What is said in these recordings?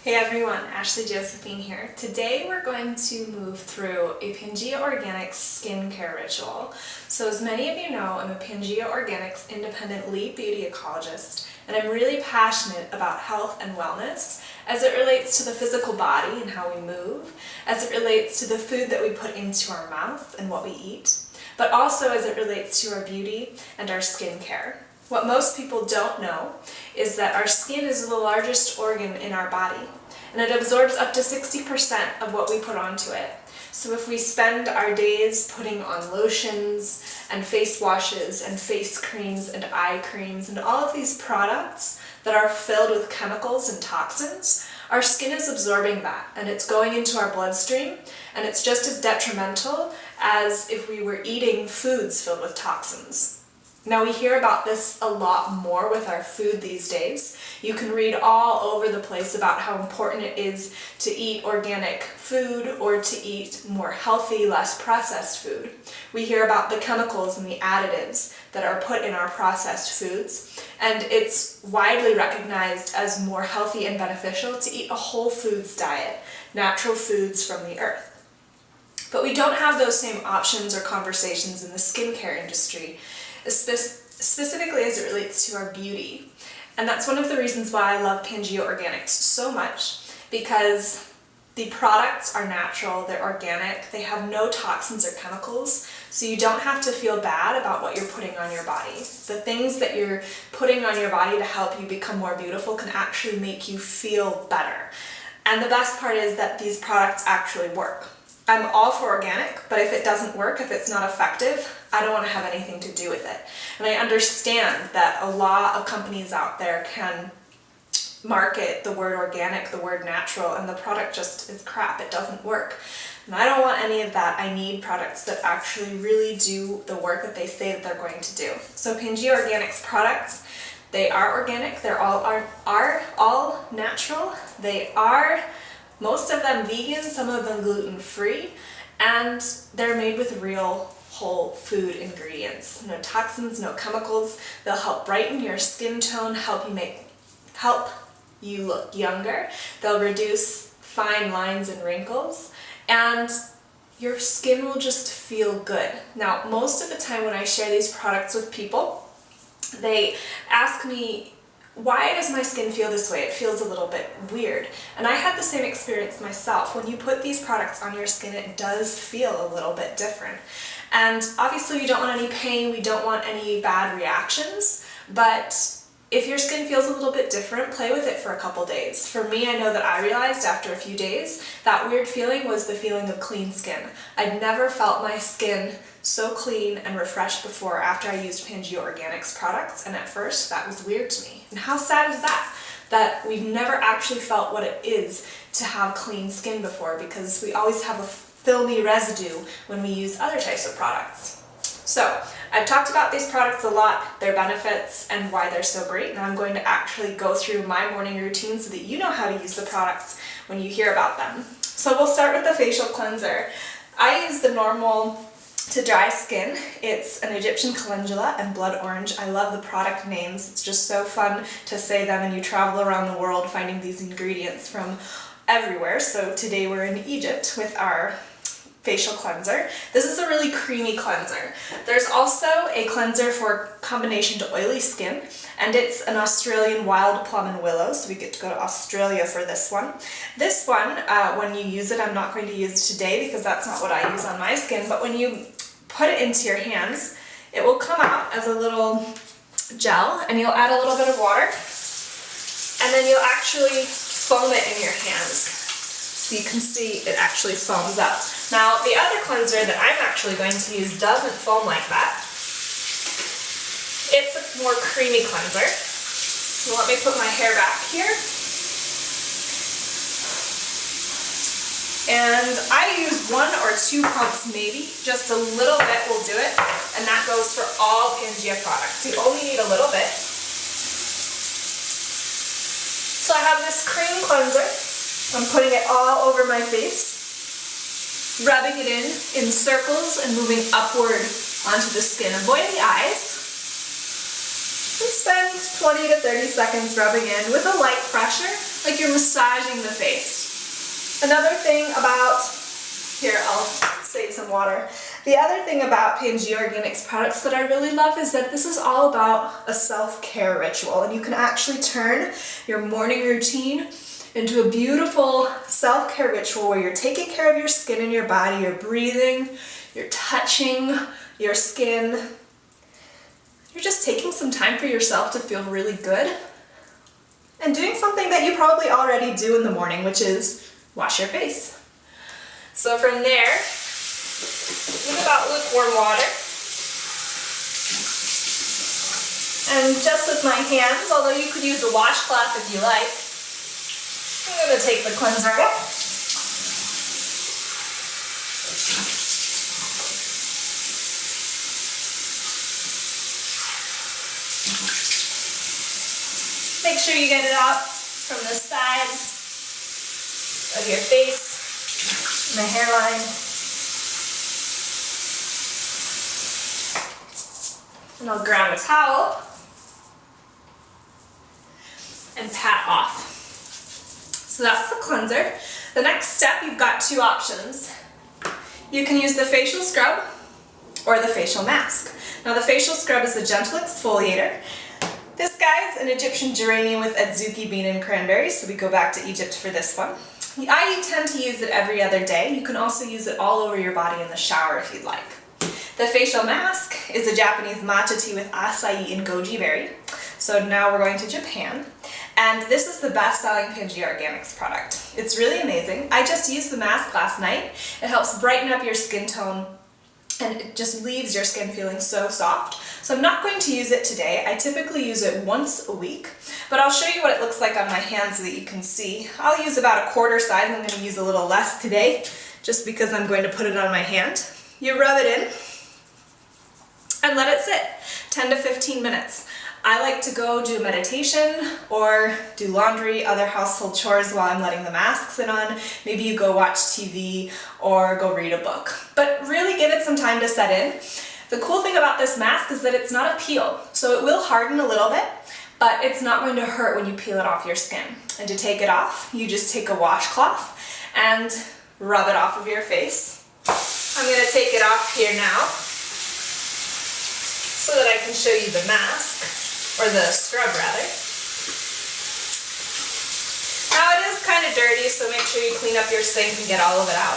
Hey everyone, Josephine here. Today we're going to move through a Pangea Organics skincare ritual. So as many of you know, I'm a Pangea Organics independent lead beauty ecologist, and I'm really passionate about health and wellness as it relates to the physical body and how we move, as it relates to the food that we put into our mouth and what we eat, but also as it relates to our beauty and our skincare. What most people don't know is that our skin is the largest organ in our body, and it absorbs up to 60% of what we put onto it. So if we spend our days putting on lotions and face washes and face creams and eye creams and all of these products that are filled with chemicals and toxins, our skin is absorbing that and it's going into our bloodstream, and it's just as detrimental as if we were eating foods filled with toxins. Now we hear about this a lot more with our food these days. You can read all over the place about how important it is to eat organic food or to eat more healthy, less processed food. We hear about the chemicals and the additives that are put in our processed foods, and it's widely recognized as more healthy and beneficial to eat a whole foods diet, natural foods from the earth. But we don't have those same options or conversations in the skincare industry, specifically as it relates to our beauty. And that's one of the reasons why I love Pangea Organics so much, because the products are natural, they're organic, they have no toxins or chemicals, so you don't have to feel bad about what you're putting on your body. The things that you're putting on your body to help you become more beautiful can actually make you feel better. And the best part is that these products actually work. I'm all for organic, but if it doesn't work, if it's not effective, I don't want to have anything to do with it. And I understand that a lot of companies out there can market the word organic, the word natural, and the product just is crap. It doesn't work. And I don't want any of that. I need products that actually really do the work that they say that they're going to do. So Pangea Organics products, they are organic, they're all natural, they are most of them vegan, some of them gluten-free, and they're made with real whole food ingredients. No toxins, no chemicals. They'll help brighten your skin tone, help you look younger. They'll reduce fine lines and wrinkles, and your skin will just feel good. Now, most of the time when I share these products with people, they ask me, why does my skin feel this way? It feels a little bit weird. And I had the same experience myself. When you put these products on your skin, it does feel a little bit different. And obviously we don't want any pain, we don't want any bad reactions, but if your skin feels a little bit different, play with it for a couple days. For me, I know that I realized after a few days, that weird feeling was the feeling of clean skin. I'd never felt my skin so clean and refreshed before after I used Pangea Organics products, and at first that was weird to me. And how sad is that? That we've never actually felt what it is to have clean skin before, because we always have a filmy residue when we use other types of products. So, I've talked about these products a lot, their benefits, and why they're so great, and I'm going to actually go through my morning routine so that you know how to use the products when you hear about them. So we'll start with the facial cleanser. I use the normal to dry skin. It's an Egyptian calendula and blood orange. I love the product names. It's just so fun to say them, and you travel around the world finding these ingredients from everywhere. So today we're in Egypt with our facial cleanser. This is a really creamy cleanser. There's also a cleanser for combination to oily skin, and it's an Australian wild plum and willow, so we get to go to Australia for this one. This one, when you use it, I'm not going to use it today because that's not what I use on my skin, but when you put it into your hands, it will come out as a little gel, and you'll add a little bit of water, and then you'll actually foam it in your hands. So you can see it actually foams up. Now, the other cleanser that I'm actually going to use doesn't foam like that. It's a more creamy cleanser. So let me put my hair back here. And I use 1 or 2 pumps maybe, just a little bit will do it, and that goes for all Pangea products. You only need a little bit. So I have this cream cleanser. I'm putting it all over my face, rubbing it in circles and moving upward onto the skin. Avoid the eyes. And spend 20 to 30 seconds rubbing in with a light pressure like you're massaging the face. Another thing about, here I'll save some water. The other thing about Pangea Organics products that I really love is that this is all about a self-care ritual, and you can actually turn your morning routine into a beautiful self-care ritual where you're taking care of your skin and your body, you're breathing, you're touching your skin. You're just taking some time for yourself to feel really good and doing something that you probably already do in the morning, which is wash your face. So from there, think about lukewarm water. And just with my hands, although you could use a washcloth if you like, I'm going to take the cleanser out. Make sure you get it out from the sides of your face, and the hairline. And I'll grab a towel and pat off. So that's the cleanser. The next step, you've got two options. You can use the facial scrub or the facial mask. Now the facial scrub is a gentle exfoliator. This guy's an Egyptian geranium with adzuki bean and cranberry, so we go back to Egypt for this one. I tend to use it every other day. You can also use it all over your body in the shower if you'd like. The facial mask is a Japanese matcha tea with acai and goji berry. So now we're going to Japan. And this is the best-selling Pangea Organics product. It's really amazing. I just used the mask last night. It helps brighten up your skin tone and it just leaves your skin feeling so soft. So I'm not going to use it today. I typically use it once a week, but I'll show you what it looks like on my hands so that you can see. I'll use about a quarter size. I'm going to use a little less today just because I'm going to put it on my hand. You rub it in and let it sit 10 to 15 minutes. I like to go do meditation or do laundry, other household chores while I'm letting the mask sit on. Maybe you go watch TV or go read a book. But really give it some time to set in. The cool thing about this mask is that it's not a peel, so it will harden a little bit, but it's not going to hurt when you peel it off your skin. And to take it off, you just take a washcloth and rub it off of your face. I'm going to take it off here now so that I can show you the mask. Or the scrub rather. Now it is kind of dirty, so make sure you clean up your sink and get all of it out.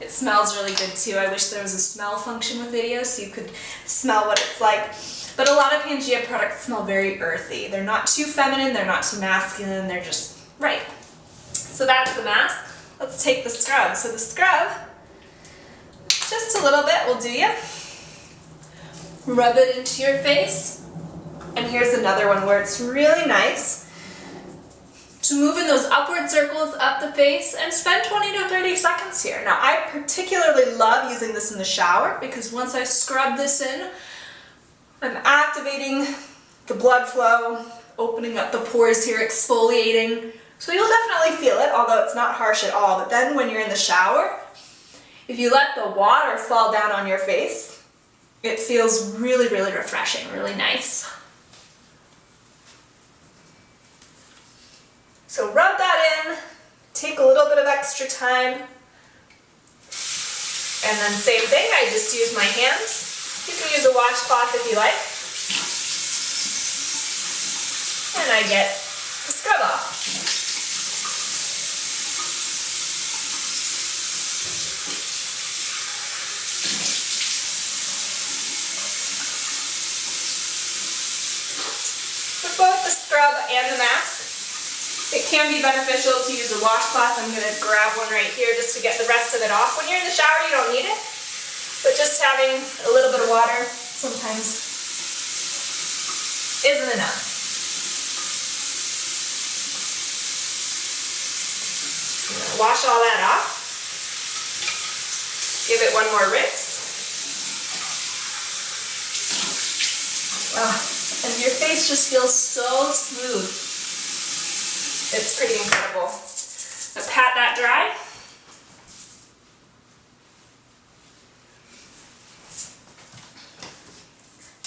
It smells really good too. I wish there was a smell function with videos so you could smell what it's like. But a lot of Pangea products smell very earthy. They're not too feminine, they're not too masculine, they're just right. So that's the mask. Let's take the scrub. So the scrub, just a little bit will do you. Rub it into your face, and here's another one where it's really nice to move in those upward circles up the face and spend 20 to 30 seconds here. Now I particularly love using this in the shower because once I scrub this in, I'm activating the blood flow, opening up the pores here, exfoliating. So you'll definitely feel it, although it's not harsh at all. But then when you're in the shower, if you let the water fall down on your face, it feels really, really refreshing, really nice. So rub that in, take a little bit of extra time, and then same thing, I just use my hands. You can use a washcloth if you like. And I get the scrub off. Both the scrub and the mask, it can be beneficial to use a washcloth. I'm going to grab one right here just to get the rest of it off. When you're in the shower, you don't need it, but just having a little bit of water sometimes isn't enough. I'm going to wash all that off. Give it one more rinse. Wow. And your face just feels so smooth. It's pretty incredible. Now pat that dry.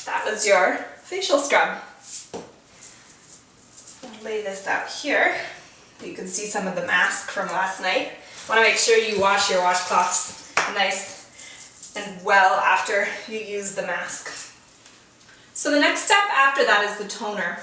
That was your facial scrub. lay this out here. You can see some of the mask from last night. Want to make sure you wash your washcloths nice and well after you use the mask. So the next step after that is the toner.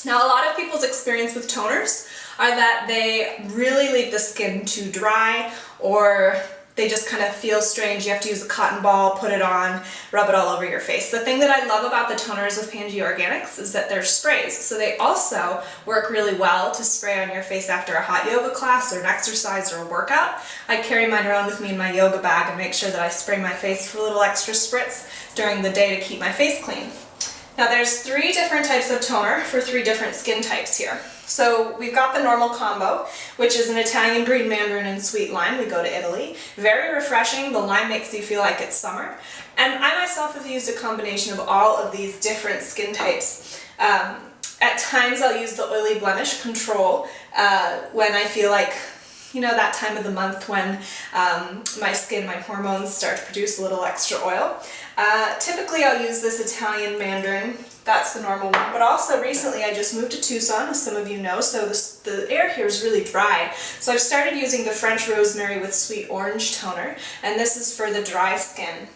Now, a lot of people's experience with toners are that they really leave the skin too dry, or they just kind of feel strange. You have to use a cotton ball, put it on, rub it all over your face. The thing that I love about the toners of Pangea Organics is that they're sprays. So they also work really well to spray on your face after a hot yoga class or an exercise or a workout. I carry mine around with me in my yoga bag and make sure that I spray my face for a little extra spritz during the day to keep my face clean. Now there's 3 different types of toner for 3 different skin types here. So we've got the normal combo, which is an Italian green mandarin and sweet lime. We go to Italy. Very refreshing. The lime makes you feel like it's summer. And I myself have used a combination of all of these different skin types. At times I'll use the oily blemish control when I feel like, you know, that time of the month when my skin, my hormones start to produce a little extra oil. Typically I'll use this Italian mandarin. That's the normal one, but also recently I just moved to Tucson, as some of you know, so the air here is really dry. So I've started using the French rosemary with sweet orange toner, and this is for the dry skin.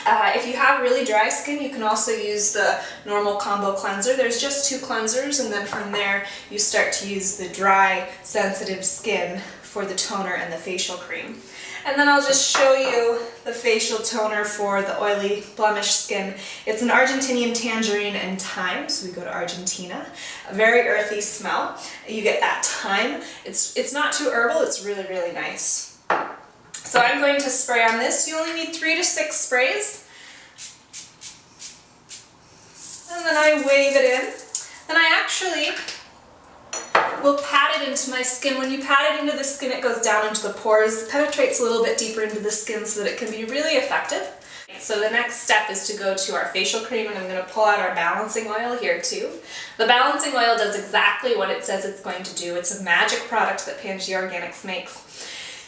If you have really dry skin, you can also use the normal combo cleanser. There's just 2 cleansers, and then from there you start to use the dry, sensitive skin for the toner and the facial cream. And then I'll just show you the facial toner for the oily blemish skin. It's an Argentinian tangerine and thyme, so we go to Argentina. A very earthy smell. You get that thyme. It's not too herbal, it's really, really nice. So I'm going to spray on this. You only need 3 to 6 sprays. And then I wave it in. Then I actually will pat it into my skin. When you pat it into the skin, it goes down into the pores, penetrates a little bit deeper into the skin so that it can be really effective. So the next step is to go to our facial cream, and I'm going to pull out our balancing oil here too. The balancing oil does exactly what it says it's going to do. It's a magic product that Pangea Organics makes.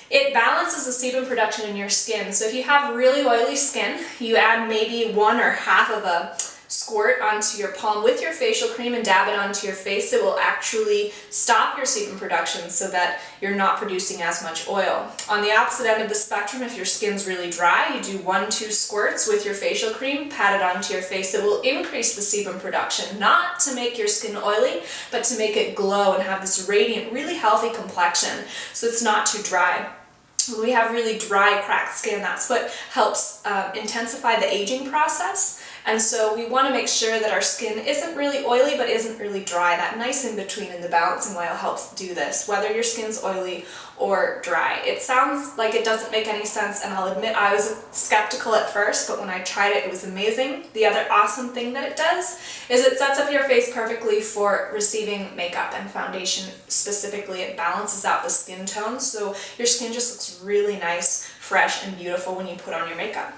It balances the sebum production in your skin. So if you have really oily skin, you add maybe 1 or half of a squirt onto your palm with your facial cream and dab it onto your face. It will actually stop your sebum production so that you're not producing as much oil. On the opposite end of the spectrum, if your skin's really dry, you do 1-2 squirts with your facial cream, pat it onto your face. It will increase the sebum production, not to make your skin oily, but to make it glow and have this radiant, really healthy complexion so it's not too dry. When we have really dry, cracked skin, that's what helps intensify the aging process. And so we want to make sure that our skin isn't really oily but isn't really dry. That nice in between in the balancing oil helps do this, whether your skin's oily or dry. It sounds like it doesn't make any sense, and I'll admit I was skeptical at first, but when I tried it, it was amazing. The other awesome thing that it does is it sets up your face perfectly for receiving makeup and foundation specifically. It balances out the skin tone, so your skin just looks really nice, fresh, and beautiful when you put on your makeup.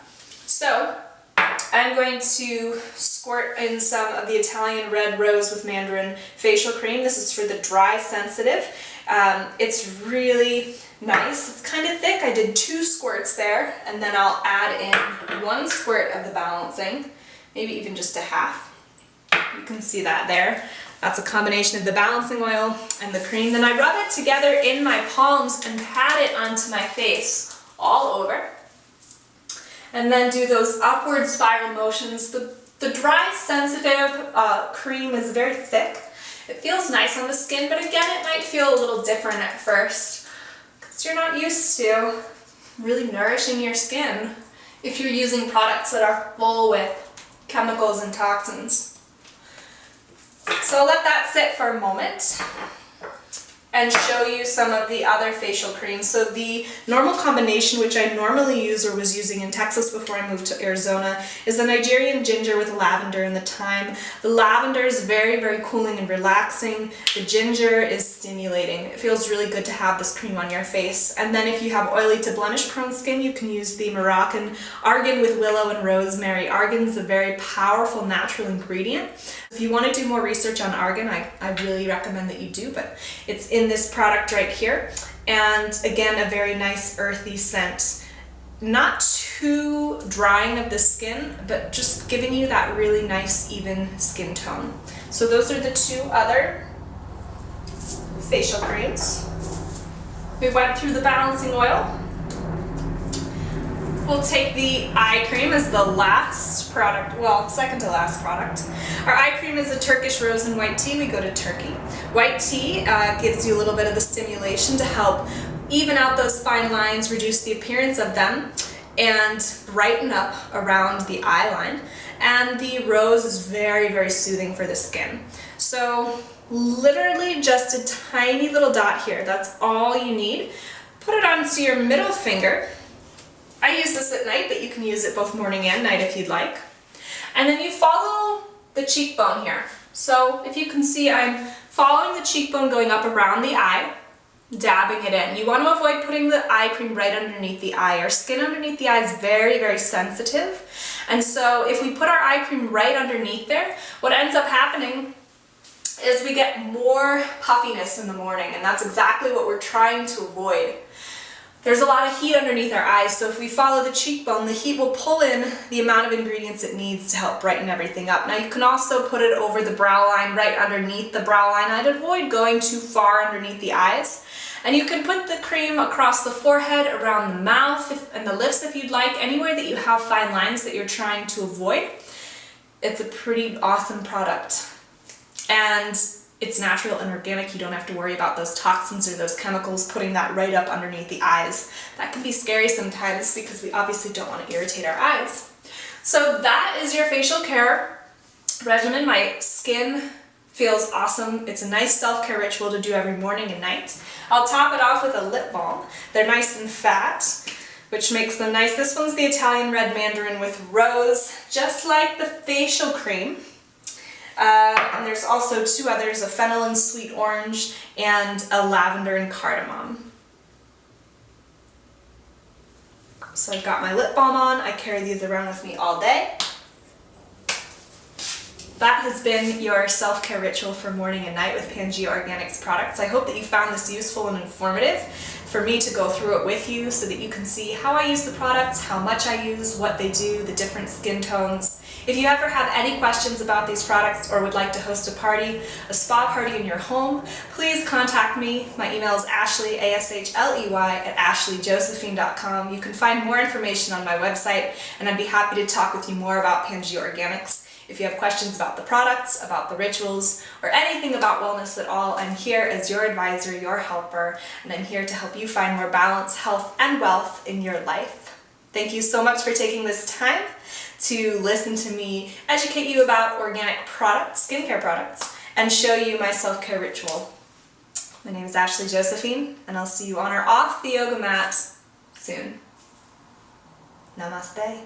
So I'm going to squirt in some of the Italian red rose with mandarin facial cream. This is for the dry sensitive. It's really nice. It's kind of thick. I did 2 squirts there, and then I'll add in 1 squirt of the balancing, maybe even just a half. You can see that there. That's a combination of the balancing oil and the cream. Then I rub it together in my palms and pat it onto my face all over. And then do those upward spiral motions. The dry, sensitive cream is very thick. It feels nice on the skin, but again, it might feel a little different at first because you're not used to really nourishing your skin if you're using products that are full with chemicals and toxins. So I'll let that sit for a moment and show you some of the other facial creams. So the normal combination, which I normally use or was using in Texas before I moved to Arizona, is the Nigerian ginger with lavender and the thyme. The lavender is very, very cooling and relaxing. The ginger is stimulating. It feels really good to have this cream on your face. And then if you have oily to blemish prone skin, you can use the Moroccan argan with willow and rosemary. Argan is a very powerful natural ingredient. If you want to do more research on argan, I really recommend that you do, but it's in this product right here. And again, a very nice earthy scent. Not too drying of the skin, but just giving you that really nice even skin tone. So those are the 2 other facial creams. We went through the balancing oil. We'll take the eye cream as the last product, well, second to last product. Our eye cream is a Turkish rose and white tea. We go to Turkey. White tea gives you a little bit of the stimulation to help even out those fine lines, reduce the appearance of them, and brighten up around the eye line. And the rose is very, very soothing for the skin. So literally just a tiny little dot here. That's all you need. Put it onto your middle finger. I use this at night, but you can use it both morning and night if you'd like. And then you follow the cheekbone here. So if you can see, I'm following the cheekbone going up around the eye, dabbing it in. You want to avoid putting the eye cream right underneath the eye. Our skin underneath the eye is very, very sensitive. And so if we put our eye cream right underneath there, what ends up happening is we get more puffiness in the morning, and that's exactly what we're trying to avoid. There's a lot of heat underneath our eyes, so if we follow the cheekbone, the heat will pull in the amount of ingredients it needs to help brighten everything up. Now you can also put it over the brow line, right underneath the brow line. I'd avoid going too far underneath the eyes. And you can put the cream across the forehead, around the mouth, and the lips if you'd like, anywhere that you have fine lines that you're trying to avoid. It's a pretty awesome product. And it's natural and organic. You don't have to worry about those toxins or those chemicals putting that right up underneath the eyes. That can be scary sometimes because we obviously don't want to irritate our eyes. So that is your facial care regimen. My skin feels awesome. It's a nice self-care ritual to do every morning and night. I'll top it off with a lip balm. They're nice and fat, which makes them nice. This one's the Italian red mandarin with rose, just like the facial cream. And there's also two others, a fennel and sweet orange and a lavender and cardamom. So I've got my lip balm on. I carry these around with me all day. That has been your self-care ritual for morning and night with Pangea Organics products. I hope that you found this useful and informative for me to go through it with you so that you can see how I use the products, how much I use, what they do, the different skin tones. If you ever have any questions about these products or would like to host a party, a spa party in your home, please contact me. My email is Ashley, A-S-H-L-E-Y, at ashleyjosephine.com. You can find more information on my website, and I'd be happy to talk with you more about Pangea Organics. If you have questions about the products, about the rituals, or anything about wellness at all, I'm here as your advisor, your helper, and I'm here to help you find more balance, health, and wealth in your life. Thank you so much for taking this time to listen to me educate you about organic products, skincare products, and show you my self-care ritual. My name is Ashley Josephine, and I'll see you on or off the yoga mat soon. Namaste.